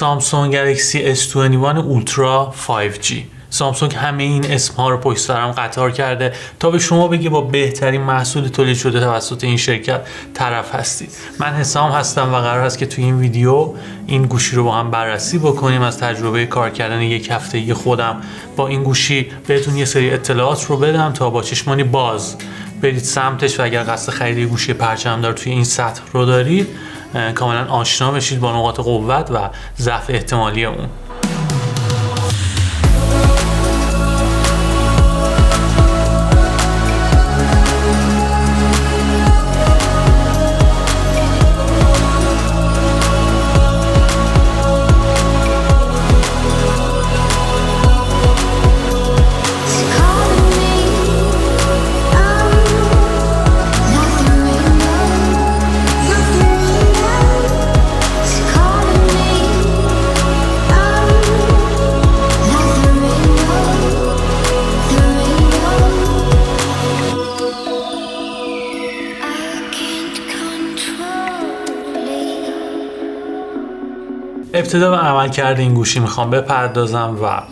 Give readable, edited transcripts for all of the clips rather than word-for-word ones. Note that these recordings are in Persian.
سامسونگ گلکسی S21 اولترا 5G. سامسونگ همه این اسمها رو پشت سر هم قطار کرده تا به شما بگه با بهترین محصول تولید شده توسط این شرکت طرف هستید. من حسام هستم و قرار است که توی این ویدیو این گوشی رو با هم بررسی بکنیم. از تجربه کار کردن یک هفته‌ای خودم با این گوشی بهتون یه سری اطلاعات رو بدم تا با چشمانی باز برید سمتش و اگر قصد خرید گوشی پرچمدار توی این سطح رو دارید کاملا آشنا بشید با نقاط قوت و ضعف احتمالی اون. ابتدا به عملکرد این گوشی میخوام بپردازم و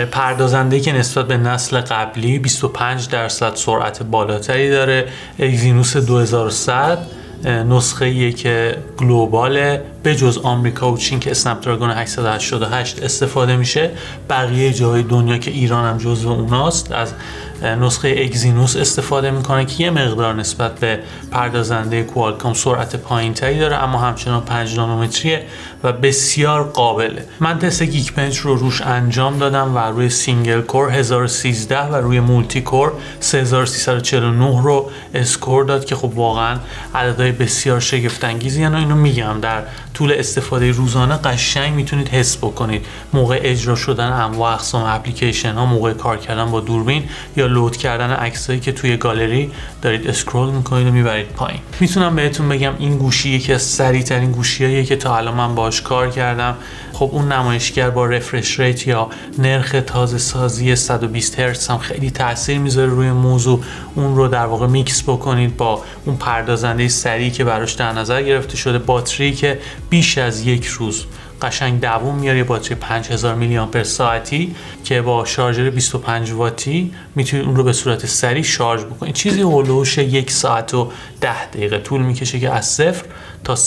پردازنده که نسبت به نسل قبلی 25% سرعت بالاتری داره. اگزینوس 2100 نسخه‌ایه که گلوباله، به جز آمریکا و چین که اسنپ دراگون 888 استفاده میشه. بقیه جاهای دنیا که ایران هم جزو اوناست از نسخه اگزینوس استفاده میکنه که یه مقدار نسبت به پردازنده کوالکام سرعت پایینتری داره اما همچنان 5 نانومتریه و بسیار قابله. من تست گیک بنچ رو روش انجام دادم و روی سینگل کور 1013 و روی مولتی کور 3349 رو اسکور داد که خب واقعا عددهای بسیار شگفت انگیزی هستن. اینو میگم در طول استفاده روزانه قشنگ میتونید حس بکنید موقع اجرا شدن انواع اقسام اپلیکیشن ها، موقع کار کردن با دوربین یا لود کردن عکسایی که توی گالری دارید اسکرول میکنید و میبرید پایین. میتونم بهتون بگم این گوشی یکی از سریع ترین گوشیاییه که تا الان من باهاش کار کردم. خب اون نمایشگر با رفرش ریت یا نرخ تازه سازی 120 هرتز هم خیلی تاثیر میذاره روی موضوع. اون رو در واقع میکس بکنید با اون پردازنده سریع که براش در نظر گرفته شده، باتری که بیش از یک روز قشنگ دووم میاره، یه باتری 5000 میلی آمپر ساعتی که با شارژر 25 واتی میتونید اون رو به صورت سریع شارژ بکنید. چیزی هولوش 1 ساعت و 10 دقیقه طول میکشه که از 0 تا 100%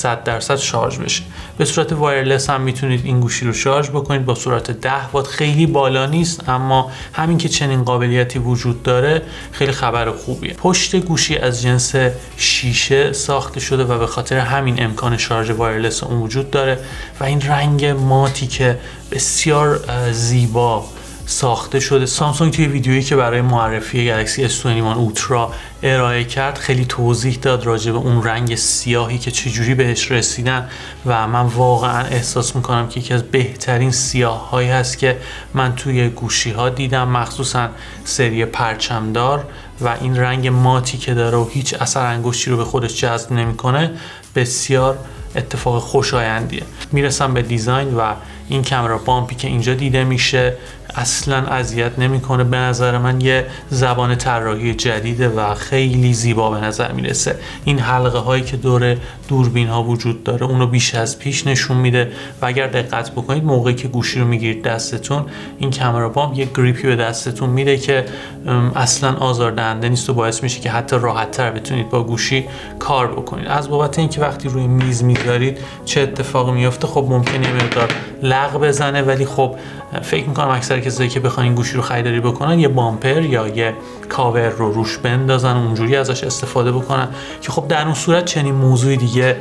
شارژ بشه. به صورت وایرلس هم میتونید این گوشی رو شارژ بکنید با سرعت 10 وات. خیلی بالا نیست اما همین که چنین قابلیتی وجود داره خیلی خبر خوبیه. پشت گوشی از جنس شیشه ساخته شده و به خاطر همین امکان شارژ وایرلس اون وجود داره و این رنگ ماتی که بسیار زیبا ساخته شده. سامسونگ توی ویدیویی که برای معرفی گلکسی S21 اولترا ارائه کرد خیلی توضیح داد راجع به اون رنگ سیاهی که چجوری بهش رسیدن و من واقعا احساس میکنم که یکی از بهترین سیاه هایی هست که من توی گوشی ها دیدم، مخصوصا سری پرچمدار. و این رنگ ماتی که داره و هیچ اثر انگشتی رو به خودش جذب نمیکنه بسیار اتفاق خوشایندیه. میرسم به دیزاین و این کامera بامپی که اینجا دیده میشه اصلا اذیت نمیکنه. به نظر من یه زبان طراحی جدیده و خیلی زیبا به نظر میرسه. این حلقه هایی که دور دوربین ها وجود داره اونو بیش از پیش نشون میده و اگر دقت بکنید موقعی که گوشی رو میگیرید دستتون این کامera بامپ یه گریپی به دستتون میده که اصلا آزاردهنده نیست و باعث میشه که حتی راحت تر بتونید با گوشی کار بکنید. از بابت اینکه وقتی روی میز میذارید چه اتفاقی میفته، خب ممکنه یه مقدار لغ بزنه ولی خب فکر میکنم اکثر کسایی که بخوان این گوشی رو خریداری بکنن یه بامپر یا یه کاور رو روش بندازن اونجوری ازش استفاده بکنن که خب در اون صورت چنین موضوعی دیگه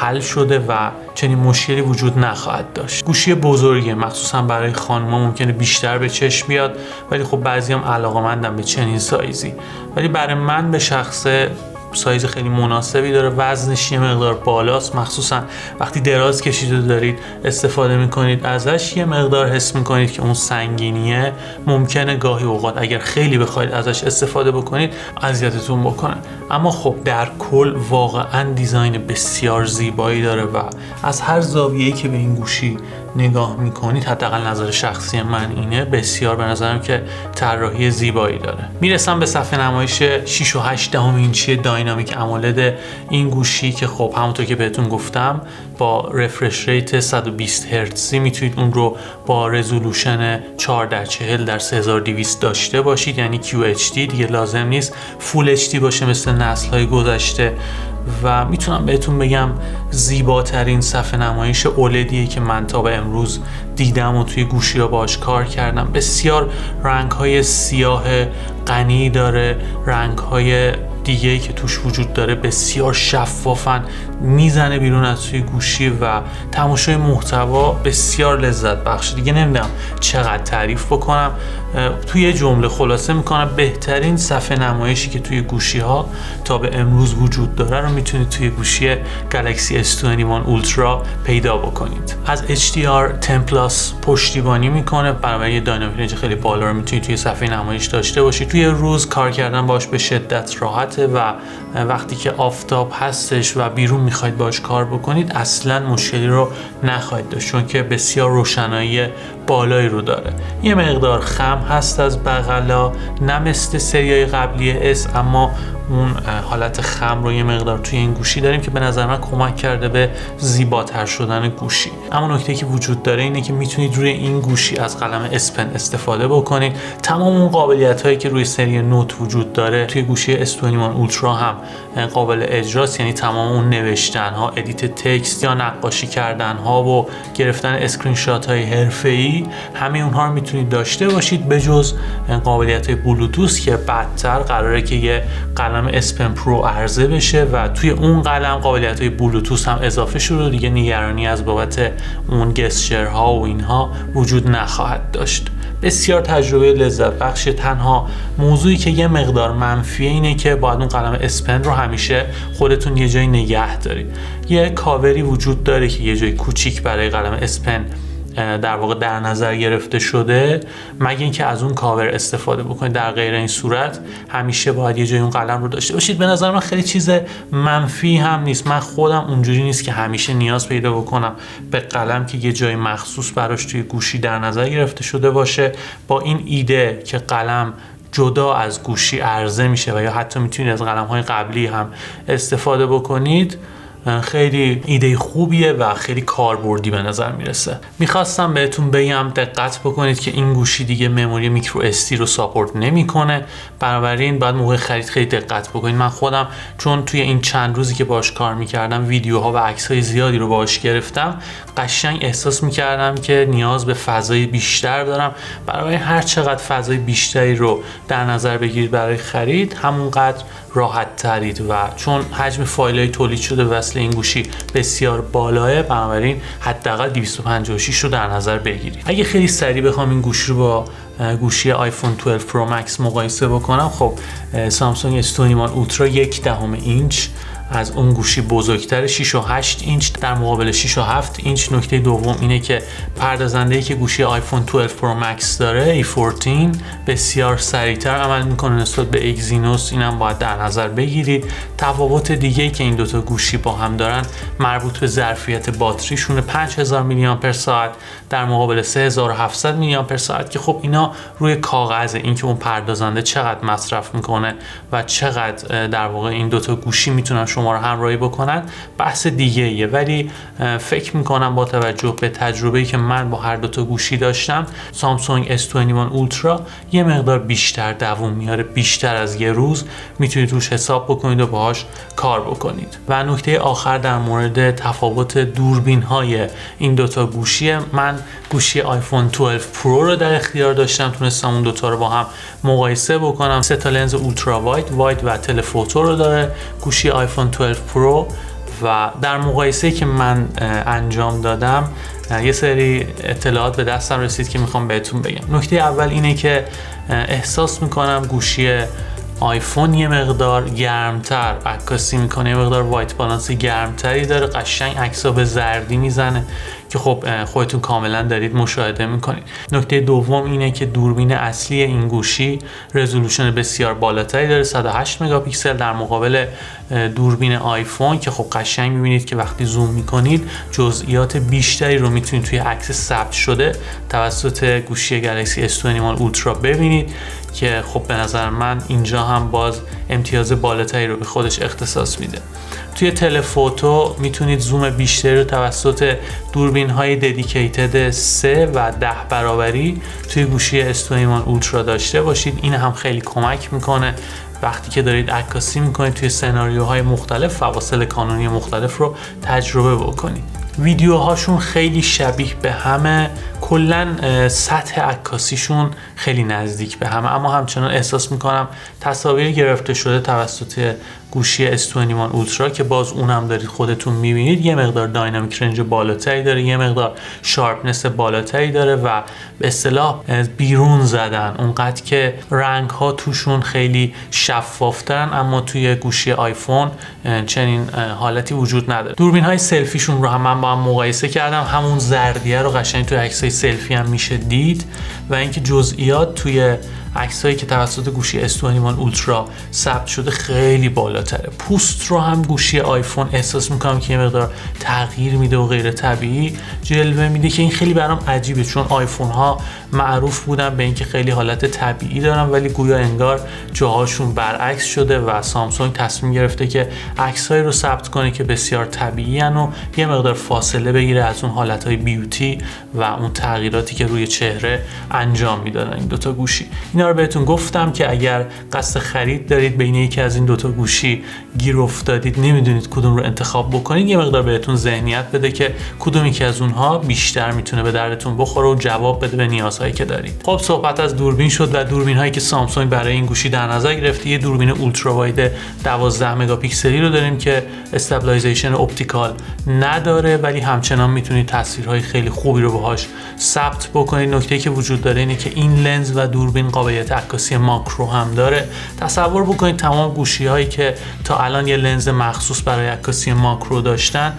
حل شده و چنین مشکلی وجود نخواهد داشت. گوشی بزرگه، مخصوصا برای خانم‌ها ممکنه بیشتر به چشم بیاد ولی خب بعضی هم علاقه‌مندن به چنین سایزی، ولی برای من به شخصه سایز خیلی مناسبی داره. وزنش یه مقدار بالاست، مخصوصا وقتی دراز کشیده دارید استفاده میکنید ازش یه مقدار حس میکنید که اون سنگینیه ممکنه گاهی اوقات اگر خیلی بخواید ازش استفاده بکنید اذیتتون بکنه. اما خب در کل واقعا دیزاین بسیار زیبایی داره و از هر زاویه‌ای که به این گوشی نگاه میکنید، حداقل نظر شخصی من اینه، بسیار به نظرم که طراحی زیبایی داره. میرسم به صفحه نمایش 6.8 اینچی داینامیک امولد این گوشی که خب همونطور که بهتون گفتم با رفرش ریت 120 هرتزی میتونید اون رو با رزولوشن 4:40 در 3200 داشته باشید، یعنی QHD دیگه لازم نیست فول HD باشه مثل نسل‌های گذشته. و میتونم بهتون بگم زیباترین صفحه نمایش اولدیه که من تا به امروز دیدم و توی گوشی‌ها باهاش کار کردم. بسیار رنگ‌های سیاه غنی داره، رنگ‌های دیگه‌ای که توش وجود داره بسیار شفافن، میزنه بیرون از توی گوشی و تماشای محتوا بسیار لذت بخش. دیگه نمیدونم چقدر تعریف بکنم. توی جمله خلاصه میکنم بهترین صفحه نمایشی که توی گوشی ها تا به امروز وجود داره رو میتونید توی گوشی گالاکسی S21 اولترا پیدا بکنید. از HDR10+ پشتیبانی میکنه، بنابراین یه داینامیک رنج خیلی بالا رو میتونید توی صفحه نمایش داشته باشید. توی روز کار کردن باش به شدت راحته و وقتی که آفتاب هستش و بیرون میخواید باش کار بکنید اصلا مشکلی رو نخواهید داشت، چون که بسیار روشنایی بالایی رو داره. یه مقدار خم هست از بغلا، نه مثل سریای قبلی S، اما اون حالت خم رو یه مقدار توی این گوشی داریم که به نظر من کمک کرده به زیباتر شدن گوشی. اما نکته که وجود داره اینه که میتونید روی این گوشی از قلم S Pen استفاده بکنید. تمام اون قابلیت هایی که روی سری نوت وجود داره توی گوشی S21 اولترا هم قابل اجراست، یعنی تمام اون نوشتن ها، ادیت تکست یا نقاشی کردن ها و گرفتن اسکرین شات های حرفه‌ای، همه اونها رو میتونید داشته باشید به جز قابلیت های بلوتوث که بعدتر قراره که یه قلم S Pen Pro عرضه بشه و توی اون قلم قابلیت های بلوتوث هم اضافه شده و دیگه نگرانی از بابت اون گسچر ها و اینها وجود نخواهد داشت. بسیار تجربه لذت بخش. تنها موضوعی که یه مقدار منفیه اینه که باید اون قلم S Pen رو همیشه خودتون یه جای نگه دارید. یه کاوری وجود داره که یه جای کوچیک برای قلم S Pen در واقع در نظر گرفته شده، مگه اینکه از اون کاور استفاده بکنید. در غیر این صورت همیشه باید یه جای اون قلم رو داشته باشید. به نظر من خیلی چیز منفی هم نیست. من خودم اونجوری نیست که همیشه نیاز پیدا بکنم به قلم که یه جای مخصوص براش توی گوشی در نظر گرفته شده باشه. با این ایده که قلم جدا از گوشی عرضه میشه و یا حتی میتونید از قلم‌های قبلی هم استفاده بکنید، خیلی ایده خوبیه و خیلی کاربردی به نظر میرسه. میخواستم بهتون بگم دقت بکنید که این گوشی دیگه مموری میکرو SD رو ساپورت نمیکنه، بنابراین باید موقع خرید خیلی دقت بکنید. من خودم چون توی این چند روزی که باهاش کار میکردم ویدیوها و عکس‌های زیادی رو باهاش گرفتم، قشنگ احساس میکردم که نیاز به فضای بیشتر دارم. برای هر چقدر فضای بیشتری رو در نظر بگیرید برای خرید، همونقدر راحت ترید و چون حجم فایل‌های تولید شده وصل این گوشی بسیار بالاه، بنابراین حداقل 256 رو در نظر بگیرید. اگه خیلی سریع بخوام این گوشی رو با گوشی آیفون 12 پرو مکس مقایسه بکنم، خب سامسونگ S21 اولترا 1/10 اینچ از اون گوشی بزرگتر، 6.8 اینچ در مقابل 6.7 اینچ. نکته دوم اینه که پردازنده‌ای که گوشی آیفون 12 پرو مکس داره A14 بسیار سریعتر عمل میکنه نسبت به اگزینوس، اینم باید در نظر بگیرید. تفاوت دیگه‌ای که این دوتا گوشی با هم دارن مربوط به ظرفیت باتریشونه، 5000 میلی آمپر ساعت در مقابل 3700 میلی آمپر ساعت که خب اینا روی کاغذه، اینکه اون پردازنده چقدر مصرف میکنه و چقدر در واقع این دوتا گوشی میتونن شما رو همراهی بکنن بحث دیگه ایه. ولی فکر میکنم با توجه به تجربه‌ای که من با هر دوتا گوشی داشتم، سامسونگ S21 اولترا یه مقدار بیشتر دووم میاره، بیشتر از یه روز میتونید روش حساب بکنید و باهاش کار بکنید. و نکته آخر در مورد تفاوت دوربین های این دوتا گوشی، من گوشی آیفون 12 پرو رو در اختیار داشتم، تونستم اون دوتا رو با هم مقایسه بکنم. 3 تا لنز اولترا واید و تلفوتو رو داره گوشی آیفون 12 پرو و در مقایسه‌ای که من انجام دادم یه سری اطلاعات به دستم رسید که میخوام بهتون بگم. نکته اول اینه که احساس میکنم گوشی آیفون یه مقدار گرمتر عکاسی میکنه، یه مقدار وایت بالانس گرمتری داره، قشنگ عکسا به زردی میزنه که خب خودتون کاملا دارید مشاهده میکنید. نکته دوم اینه که دوربین اصلی این گوشی رزولوشن بسیار بالاتری داره، 108 مگاپیکسل در مقابل دوربین آیفون که خب قشنگ میبینید که وقتی زوم میکنید جزئیات بیشتری رو میتونید توی عکس ثبت شده توسط گوشی گالاکسی S21 اولترا ببینید که خب به نظر من اینجا هم باز امتیاز بالاتری رو به خودش اختصاص میده. توی تلفوتو میتونید زوم بیشتری رو توسط دوربین های ددیکیتد 3 و 10 برابری توی گوشی S21 اولترا داشته باشید. این هم خیلی کمک میکنه وقتی که دارید عکاسی میکنید توی سناریوهای مختلف فواصل کانونی مختلف رو تجربه بکنید. ویدیوهاشون خیلی شبیه به همه، کلا سطح عکاسیشون خیلی نزدیک به همه، اما همچنان احساس میکنم تصاویر گرفته شده توسط گوشی S21 اولترا که باز اونم دارید خودتون میبینید یه مقدار داینامیک رنج بالاتری داره، یه مقدار شارپنس بالاتری داره و به اصطلاح بیرون زدن اونقدر که رنگ ها توشون خیلی شفافترن، اما توی گوشی آیفون چنین حالتی وجود نداره. دوربین های سلفیشون رو هم من با هم مقایسه کردم، همون زردیه رو قشنگ توی عکسای سلفی هم میشه دید و اینکه جزئیات توی عکسایی که توسط گوشی S21 اولترا ثبت شده خیلی بالاتره. پوست رو هم گوشی آیفون احساس میکنم که یه مقدار تغییر میده و غیر طبیعی جلوه میده که این خیلی برام عجیبه، چون آیفون ها معروف بودن به اینکه خیلی حالت طبیعی دارن ولی گویا انگار جاهاشون برعکس شده و سامسونگ تصمیم گرفته که عکسایی رو ثبت کنه که بسیار طبیعی ان و یه مقدار فاصله بگیره از اون حالتهای بیوتی و اون تغییراتی که روی چهره انجام میدادن این دوتا گوشی. اینا رو بهتون گفتم که اگر قصد خرید دارید بین یکی از این دوتا گوشی گیر افتادید نمیدونید کدوم رو انتخاب بکنید، یه مقدار بهتون ذهنیت بده که کدومی که از اونها بیشتر میتونه به دردتون بخوره و جواب بده به نیازهایی که دارید. خب صحبت از دوربین شد و دوربین هایی که سامسونگ برای این گوشی در نظر گرفته، یه دوربین اولترا واید 12 مگاپیکسلی رو داریم که استابیلایزیشن اپتیکال نداره ولی همچنان میتونید تصویرهای خیلی خوبی رو باهاش ثبت بکنید. نکته‌ای که وجود داره اینه که این لنز و دوربین قابلیت عکاسی ماکرو هم داره. تصور بکنید تمام گوشی‌هایی که تا الان یه لنز مخصوص برای عکاسی ماکرو داشتن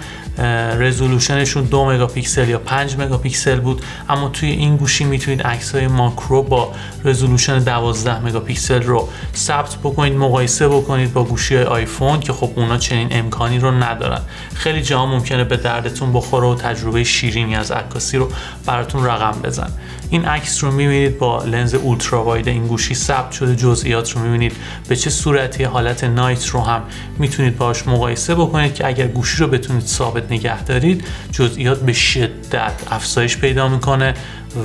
رزولوشنشون 2 مگاپیکسل یا 5 مگاپیکسل بود، اما توی این گوشی میتونید عکس‌های ماکرو با رزولوشن 12 مگاپیکسل رو ثبت بکنید، مقایسه بکنید با گوشی‌های آیفون که خب اونا چنین امکانی رو ندارن. خیلی جاها ممکنه به دردتون بخوره و تجربه شیرینی از عکاسی رو براتون رقم بزن. این عکس رو می‌بینید با لنز اولترا واید این گوشی ثبت شده، جزئیات رو می‌بینید به چه صورتی، حالت نایت رو هم میتونید باهاش مقایسه بکنید که اگر گوشی رو بتونید ثابت نگه دارید جزئیات به شدت افزایش پیدا میکنه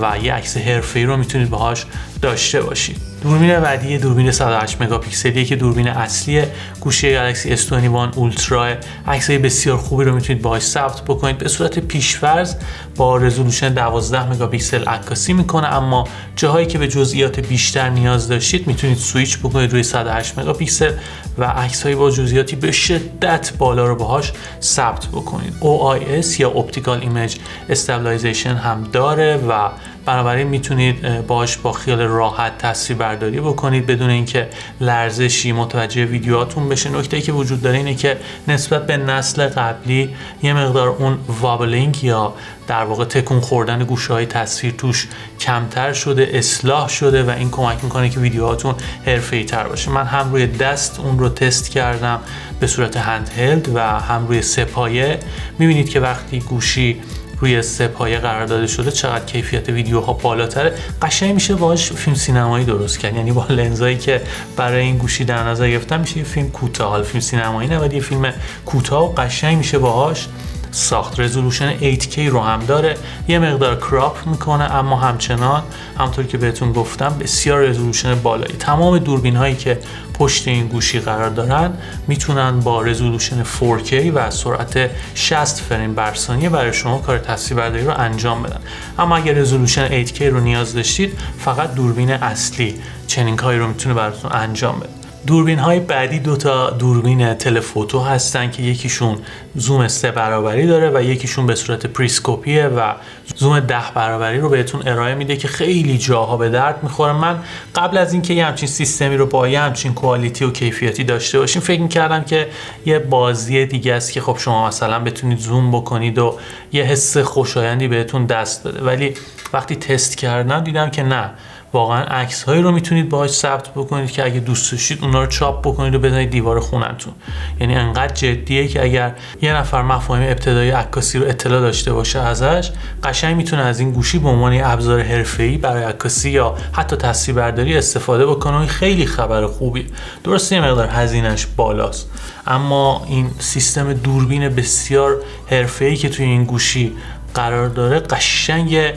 و یه عکس حرفه‌ای رو میتونید باهاش داشته باشید. دوربین بعدی دوربین 108 مگاپیکسلی که دوربین اصلی گوشی گلکسی S21 اولترا، عکسای بسیار خوبی رو میتونید باهاش ثبت بکنید. به صورت پیش‌فرض با رزولوشن 12 مگاپیکسل عکاسی میکنه، اما جاهایی که به جزئیات بیشتر نیاز داشتید میتونید سویچ بکنید روی 108 مگاپیکسل و عکس‌های با جزئیاتی به شدت بالا رو باهاش ثبت بکنید. OIS یا اپتیکال ایمیج استابیلایزیشن هم داره و بنابراین میتونید باهاش با خیال راحت تصویر برداری بکنید بدون اینکه لرزشی متوجه ویدیوهاتون بشه. نکته‌ای که وجود داره اینه که نسبت به نسل قبلی یه مقدار اون وابلینگ یا در واقع تکون خوردن گوشه‌های تصویر توش کمتر شده، اصلاح شده و این کمک میکنه که ویدیوهاتون حرفه‌ای‌تر باشه. من هم روی دست اون رو تست کردم به صورت هندهلد و هم روی سه‌پایه. میبینید که وقتی گوشی روی سه‌پایه قرار داده شده چقدر کیفیت ویدیوها بالاتره. قشنگ میشه باهاش فیلم سینمایی درست کرد، یعنی با لنزایی که برای این گوشی در نظر گرفتم میشه یه فیلم کوتاه، حالا فیلم سینمایی نه ولی یه فیلم کوتاه و قشنگ میشه باهاش ساخت. رزولوشن 8K رو هم داره، یه مقدار کراپ میکنه اما همچنان همونطور که بهتون گفتم بسیار رزولوشن بالایی. تمام دوربین هایی که پشت این گوشی قرار دارن میتونن با رزولوشن 4K و سرعت 60 فریم بر ثانیه برای شما کار تصویربرداری رو انجام بدن. اما اگر رزولوشن 8K رو نیاز داشتید فقط دوربین اصلی چنین کاری رو میتونه براتون انجام بده. دوربین های بعدی دوتا دوربین تلفوتو هستن که یکیشون زوم 3 برابری داره و یکیشون به صورت پریسکوپیه و زوم 10 برابری رو بهتون ارائه میده که خیلی جاها به درد میخوره. من قبل از اینکه یه همچین سیستمی رو با یه همچین کوالیتی و کیفیتی داشته باشیم فکر میکردم که یه بازی دیگه است که خب شما مثلا بتونید زوم بکنید و یه حس خوشایندی بهتون دست بده، ولی وقتی تست کردم دیدم که نه، واقعا عکس‌هایی رو میتونید باهاش ثبت بکنید که اگه دوست داشتید اونا رو چاپ بکنید و بزنید دیوار خونتون. یعنی انقدر جدیه که اگر یه نفر مفاهیم ابتدایی عکاسی رو اطلاع داشته باشه ازش، قشنگ میتونه از این گوشی به عنوان ابزار حرفه‌ای برای عکاسی یا حتی تصویربرداری استفاده بکنه. این خیلی خبر خوبیه. درسته یه مقدار هزینه‌اش بالاست، اما این سیستم دوربین بسیار حرفه‌ای که توی این گوشی قرار داره قشنگ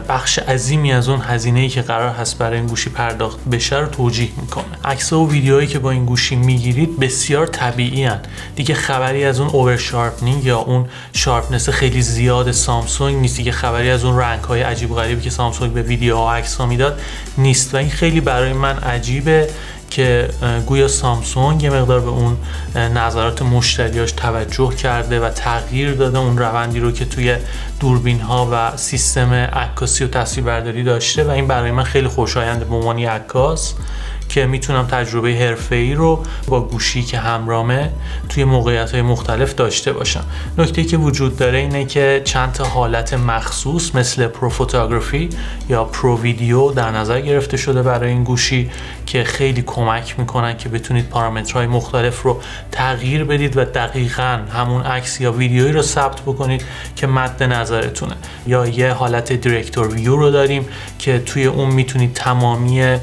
بخش عظیمی از اون هزینه‌ای که قرار هست برای این گوشی پرداخت بشه رو توجیه میکنه. عکس‌ها و ویدیوهایی که با این گوشی میگیرید بسیار طبیعی هن. دیگه خبری از اون اوور شارپنینگ یا اون شارپنس خیلی زیاد سامسونگ نیست. دیگه خبری از اون رنگ‌های عجیب و غریبی که سامسونگ به ویدیوها و عکس‌ها میداد نیست و این خیلی برای من عجیبه که گویا سامسونگ یه مقدار به اون نظرات مشتریاش توجه کرده و تغییر داده اون روندی رو که توی دوربین ها و سیستم عکاسی و تصویربرداری داشته و این برای من خیلی خوشاینده به عنوان عکاس که میتونم تجربه حرفه‌ای رو با گوشی که همرامه توی موقعیت‌های مختلف داشته باشم. نکته‌ای که وجود داره اینه که چند تا حالت مخصوص مثل پرو فوتوگرافی یا پرو ویدیو در نظر گرفته شده برای این گوشی که خیلی کمک میکنن که بتونید پارامترهای مختلف رو تغییر بدید و دقیقاً همون عکس یا ویدیویی رو ثبت بکنید که مد نظرتونه. یا یه حالت دیرکتور ویو رو داریم که توی اون میتونید تمامی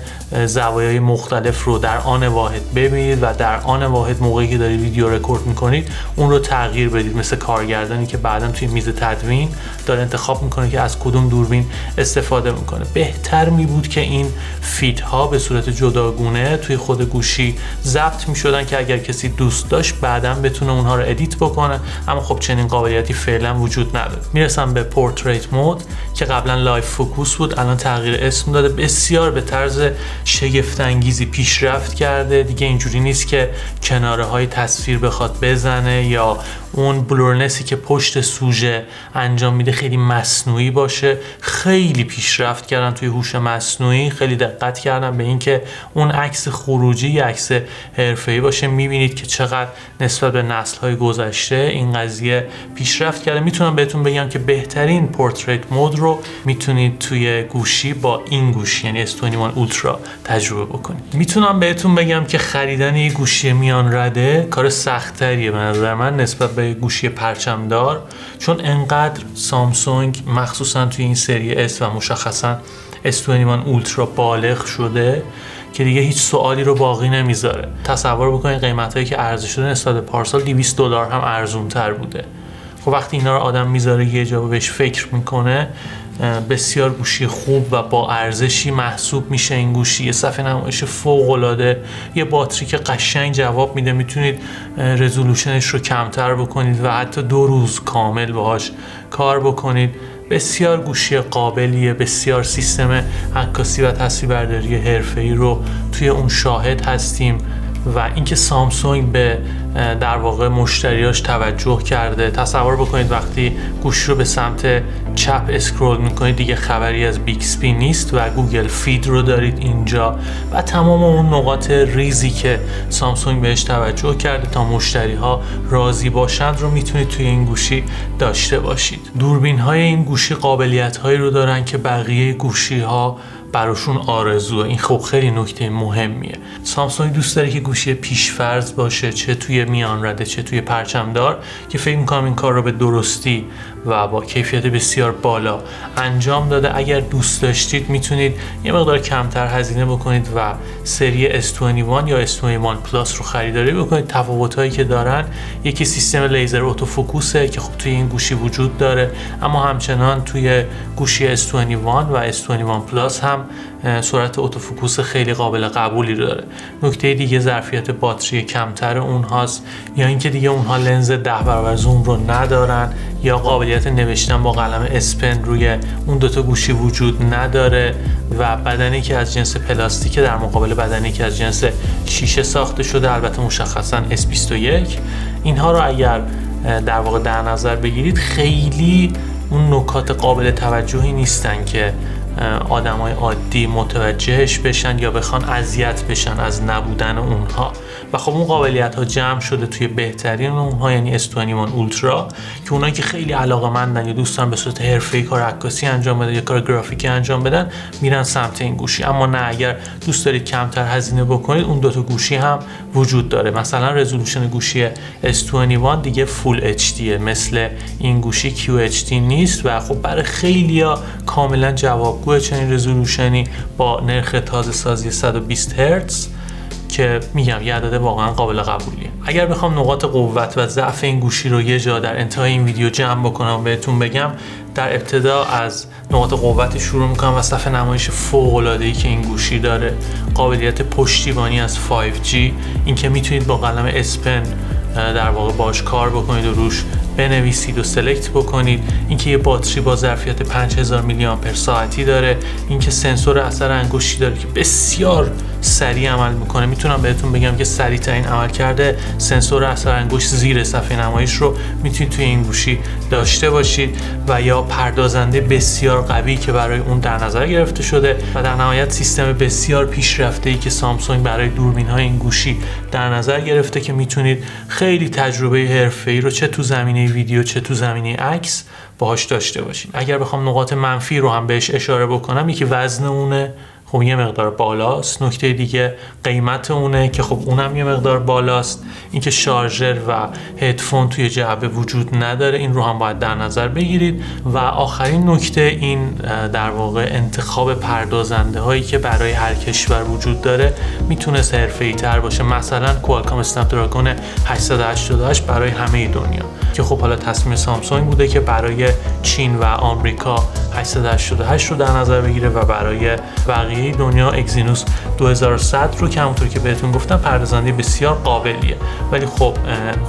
زوایای مختلف رو در آن واحد ببینید و در آن واحد موقعی که دارید ویدیو رکورد میکنید اون رو تغییر بدید، مثل کارگردانی که بعداً توی میز تدوین داره انتخاب میکنه که از کدوم دوربین استفاده میکنه. بهتر می بود که این فیدها به صورت جداگونه توی خود گوشی ضبط میشدن که اگر کسی دوست داشت بعداً بتونه اونها رو ادیت بکنه، اما خب چنین قابلیتی فعلا وجود نداره. میرسم به پورتریت مود که قبلا لایف فوکوس بود، الان تغییر اسم داده. بسیار به طرز شگفت انگیزی پیشرفت کرده. دیگه اینجوری نیست که کناره های تصویر بخواد بزنه یا اون بلورنسی که پشت سوژه انجام میده خیلی مصنوعی باشه. خیلی پیشرفت کردن توی هوش مصنوعی، خیلی دقت کردن به این که اون عکس خروجی یه عکس حرفه‌ای باشه. میبینید که چقدر نسبت به نسل‌های گذشته این قضیه پیشرفت کرده. میتونم بهتون بگم که بهترین پورتریت مود رو میتونید توی گوشی با این گوشی یعنی S21 اولترا تجربه بکنید. میتونم بهتون بگم که خریدن یه گوشی میان رده کار سخت‌تریه به نظر من نسبت به گوشی پرچمدار، چون انقدر سامسونگ مخصوصا توی این سری S و مشخصا S21 اولترا بالغ شده که دیگه هیچ سوالی رو باقی نمیذاره. تصور بکنید قیمتایی که عرضه شده نسبت به پارسال $200 هم ارزون تر بوده. خب وقتی اینا رو آدم میذاره یه جا بهش فکر میکنه، بسیار گوشی خوب و با ارزشی محسوب میشه این گوشی. یه صفحه نمایش فوق العاده، یه باتری که قشنگ جواب میده، میتونید رزولوشنش رو کمتر بکنید و حتی 2 روز کامل باهاش کار بکنید. بسیار گوشی قابلیه، بسیار سیستم عکاسی و تصویربرداری حرفه‌ای رو توی اون شاهد هستیم و اینکه سامسونگ به در واقع مشتریاش توجه کرده. تصور بکنید وقتی گوشی رو به سمت چپ اسکرول میکنید دیگه خبری از بیکسپی نیست و گوگل فید رو دارید اینجا و تمام اون نقاط ریزی که سامسونگ بهش توجه کرده تا مشتری ها راضی باشند رو میتونید توی این گوشی داشته باشید. دوربین های این گوشی قابلیت هایی رو دارن که بقیه گوشی ها براشون آرزوه. این خب خیلی نکته مهمیه. سامسونگ دوست داره که گوشی پیشفرض باشه، چه توی میان رده چه توی پرچمدار، که فکر می‌کنم این کار رو به درستی و با کیفیت بسیار بالا انجام داده. اگر دوست داشتید میتونید یه مقدار کمتر هزینه بکنید و سری S21 یا S21 پلاس رو خریداری بکنید. تفاوتایی که دارن، یکی سیستم لیزر اتوفوکوسه که خب توی این گوشی وجود داره، اما همچنان توی گوشی S21 و S21 پلاس هم سرعت اتوفوکوس خیلی قابل قبولی رو داره. نکته دیگه ظرفیت باتری کمتر اونهاست، یا اینکه دیگه اونها لنز 10 برابر زوم رو ندارن، یا قابلیت نوشتن با قلم S Pen روی اون دوتا گوشی وجود نداره و بدنی که از جنس پلاستیک در مقابل بدنی که از جنس شیشه ساخته شده، البته مشخصا S21. اینها رو اگر در واقع در نظر بگیرید خیلی اون نکات قابل توجهی نیستن که آدمای عادی متوجهش بشن یا بخوان اذیت بشن از نبودن اونها. و خب اون قابلیت ها جمع شده توی بهترین اونها، یعنی S21 اولترا، که اونایی که خیلی علاقه‌مندن یا دوستان به صورت حرفه‌ای کار عکاسی انجام بدن یا کار گرافیکی انجام بدن میرن سمت این گوشی. اما نه، اگر دوست دارید کمتر هزینه بکنید اون دوتا گوشی هم وجود داره. مثلا رزولوشن گوشی S21 دیگه فول HD مثل این گوشی QHD نیست و خب برای خیلیا کاملا جوابگوه چنین رزولوشنی با نرخ تازه سازی 120 هرتز که میگم یه عدد واقعا قابل قبولیه. اگر بخوام نقاط قوت و ضعف این گوشی رو یه جا در انتهای این ویدیو جمع بکنم و بهتون بگم، در ابتدا از نقاط قوت شروع میکنم و صفحه نمایش فوق‌العاده‌ای که این گوشی داره، قابلیت پشتیبانی از 5G، اینکه میتونید با قلم اسپن در واقع باش کار بکنید و روش بنویسید و سلکت بکنید، اینکه یه باتری با ظرفیت 5000 میلی آمپر ساعتی داره، اینکه سنسور اثر انگشتی داره که بسیار سریع عمل میکنه. میتونم بهتون بگم که سریع ترین عمل کرده سنسور اثر انگشت زیر صفحه نمایش رو میتونید توی این گوشی داشته باشید، و یا پردازنده بسیار قوی که برای اون در نظر گرفته شده، و در نهایت سیستم بسیار پیشرفته‌ای که سامسونگ برای دوربین‌های این گوشی در نظر گرفته که میتونید خیلی تجربه حرفه‌ای رو چه تو زمینه ویدیو چه تو زمینه عکس باهاش داشته باشید. اگر بخوام نقاط منفی رو هم بهش اشاره بکنم، یکی وزن اونه، خب یه مقدار بالاست. نکته دیگه قیمت اونه که خب اونم یه مقدار بالاست. اینکه شارژر و هدفون توی جعبه وجود نداره، این رو هم باید در نظر بگیرید. و آخرین نکته این در واقع انتخاب پردازنده هایی که برای هر کشور وجود داره میتونست حرفه‌ای تر باشه. مثلا کوالکام اسنپ دراگون 888 برای همه دنیا، که خب حالا تصمیم سامسونگ بوده که برای چین و آمریکا 888 رو در نظر بگیره و برای بقیه دنیا اگزینوس 2100 رو که همونطور که بهتون گفتم پردازنده بسیار قابلیه. ولی خب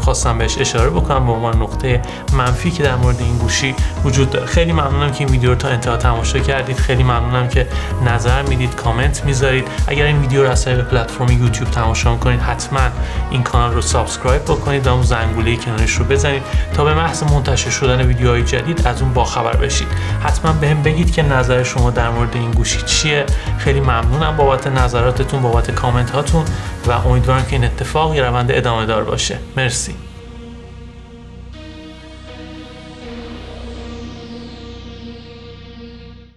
خواستم بهش اشاره بکنم به عنوان نقطه منفی که در مورد این گوشی وجود داره. خیلی ممنونم که این ویدیو رو تا انتها تماشا کردید. خیلی ممنونم که نظر میدید، کامنت میذارید. اگر این ویدیو رو از طریق پلتفرم یوتیوب تماشا میکنید حتما این کانال رو سابسکرایب بکنید و اون زنگوله کنارش رو بزنید تا به محض منتشر شدن ویدیوهای جدید از اون باخبر بشید. حتما بهم بگید که نظر شما در مورد این گوشی چیه. خیلی ممنونم بابت نظراتتون، بابت کامنت هاتون، و امیدوارم که این اتفاق یه روند ادامه دار باشه. مرسی.